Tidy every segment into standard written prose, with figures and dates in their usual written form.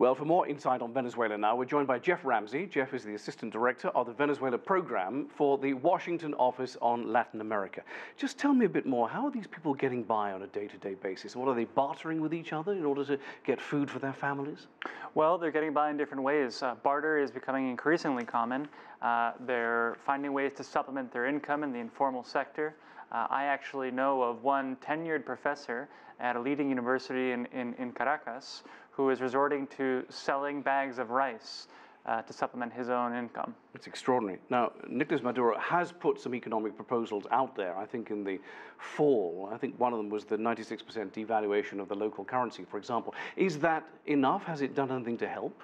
Well, for more insight on Venezuela now, we're joined by Geoff Ramsey. Geoff is the Assistant Director of the Venezuela Program for the Washington Office on Latin America. Just tell me a bit more, how are these people getting by on a day-to-day basis? What are they bartering with each other in order to get food for their families? Well, they're getting by in different ways. Barter is becoming increasingly common. They're finding ways to supplement their income in the informal sector. I actually know of one tenured professor at a leading university in Caracas who is resorting to selling bags of rice to supplement his own income. It's extraordinary. Now, Nicolas Maduro has put some economic proposals out there, I think in the fall. I think one of them was the 96% devaluation of the local currency, for example. Is that enough? Has it done anything to help?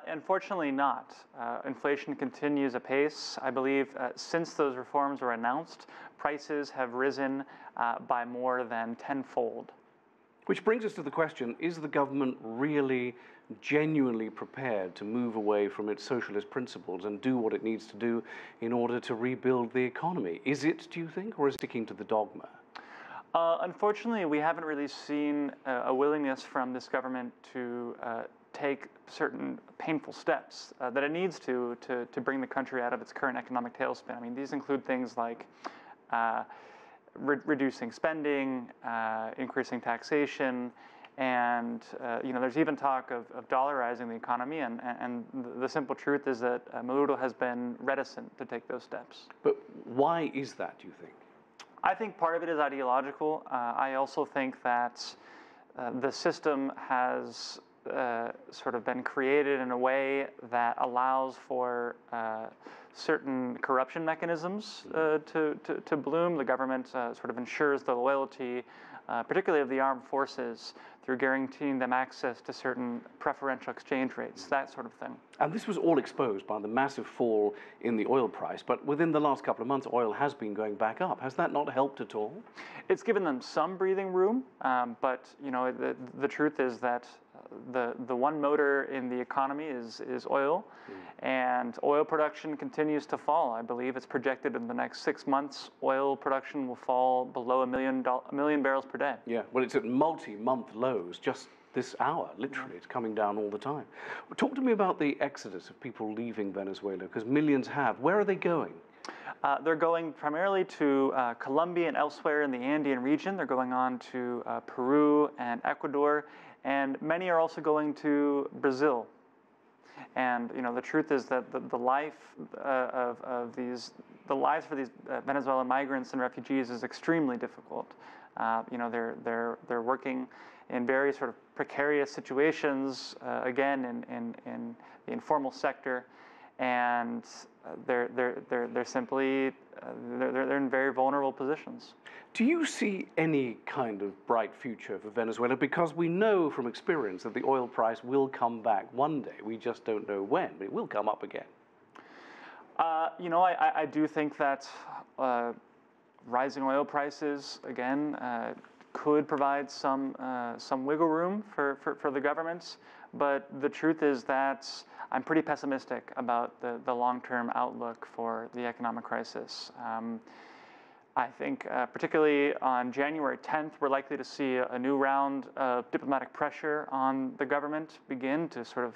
Unfortunately not. Inflation continues apace. I believe since those reforms were announced, prices have risen by more than tenfold. Which brings us to the question, is the government really genuinely prepared to move away from its socialist principles and do what it needs to do in order to rebuild the economy? Is it, do you think, or is it sticking to the dogma? Unfortunately, we haven't really seen a willingness from this government to take certain painful steps that it needs to bring the country out of its current economic tailspin. I mean, these include things like reducing spending, increasing taxation, and there's even talk of dollarizing the economy, and the simple truth is that Maduro has been reticent to take those steps. But why is that, do you think? I think part of it is ideological. I also think that the system has sort of been created in a way that allows for certain corruption mechanisms to bloom. The government sort of ensures the loyalty, particularly of the armed forces, through guaranteeing them access to certain preferential exchange rates, that sort of thing. And this was all exposed by the massive fall in the oil price, but within the last couple of months, oil has been going back up. Has that not helped at all? It's given them some breathing room, but the truth is that the one motor in the economy is oil, and oil production continues to fall. I believe it's projected in the next 6 months, oil production will fall below a million barrels per day. Yeah, well, it's at multi-month lows just this hour, literally. It's coming down all the time. Talk to me about the exodus of people leaving Venezuela, because millions have. Where are they going? They're going primarily to Colombia and elsewhere in the Andean region. They're going on to Peru and Ecuador, and many are also going to Brazil. And the truth is that the life the lives for these Venezuelan migrants and refugees is extremely difficult. They're working in very sort of precarious situations, again in the informal sector, and they're simply they're in very vulnerable positions. Do you see any kind of bright future for Venezuela? Because we know from experience that the oil price will come back one day. We just don't know when, but it will come up again. I do think that rising oil prices again could provide some wiggle room for the governments, but the truth is that I'm pretty pessimistic about the long-term outlook for the economic crisis. I think particularly on January 10th, we're likely to see a new round of diplomatic pressure on the government begin to sort of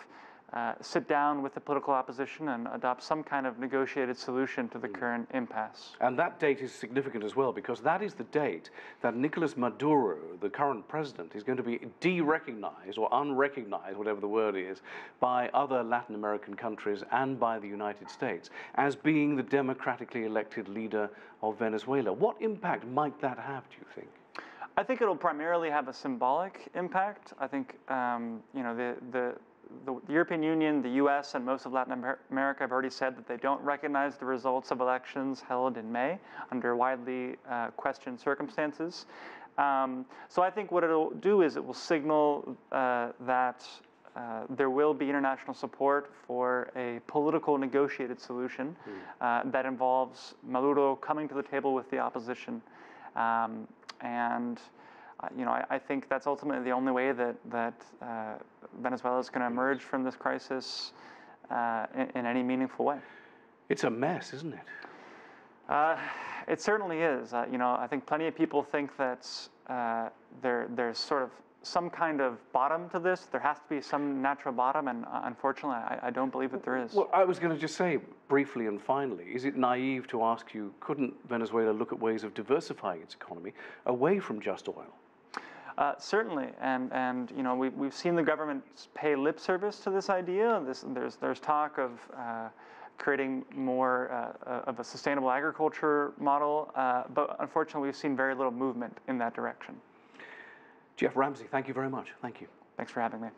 sit down with the political opposition and adopt some kind of negotiated solution to the current impasse. And that date is significant as well, because that is the date that Nicolas Maduro, the current president, is going to be de-recognized or unrecognized, whatever the word is, by other Latin American countries and by the United States as being the democratically elected leader of Venezuela. What impact might that have, do you think? I think it'll primarily have a symbolic impact. I think the European Union, the US, and most of Latin America have already said that they don't recognize the results of elections held in May under widely questioned circumstances. So I think what it'll do is it will signal that there will be international support for a political negotiated solution that involves Maduro coming to the table with the opposition. I think that's ultimately the only way that Venezuela is going to emerge from this crisis in any meaningful way. It's a mess, isn't it? It certainly is. I think plenty of people think that there's sort of some kind of bottom to this. There has to be some natural bottom, and unfortunately, I don't believe that there is. Well, I was going to just say, briefly and finally, is it naive to ask you, couldn't Venezuela look at ways of diversifying its economy away from just oil? Certainly, and you know, we've seen the government pay lip service to this idea. There's talk of creating more of a sustainable agriculture model, but unfortunately, we've seen very little movement in that direction. Geoff Ramsey, thank you very much. Thank you. Thanks for having me.